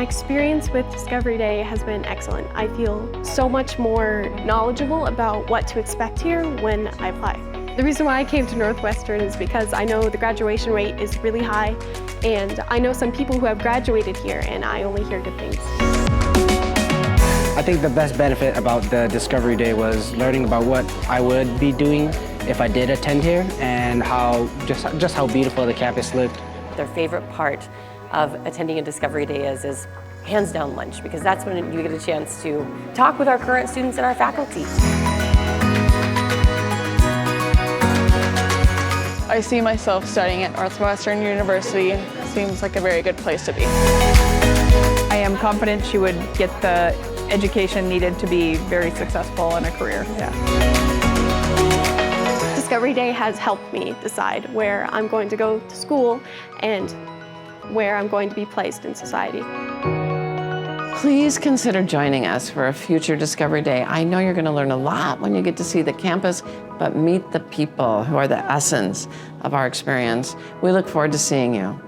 experience with Discovery Day has been excellent. I feel so much more knowledgeable about what to expect here when I apply. The reason why I came to Northwestern is because I know the graduation rate is really high, and I know some people who have graduated here, and I only hear good things. I think the best benefit about the Discovery Day was learning about what I would be doing if I did attend here, and just how beautiful the campus looked. Their favorite part of attending a Discovery Day is hands down lunch, because that's when you get a chance to talk with our current students and our faculty. I see myself studying at Northwestern University. It seems like a very good place to be. I am confident she would get the education needed to be very successful in a career. Yeah. Discovery Day has helped me decide where I'm going to go to school and where I'm going to be placed in society. Please consider joining us for a future Discovery Day. I know you're going to learn a lot when you get to see the campus, but meet the people who are the essence of our experience. We look forward to seeing you.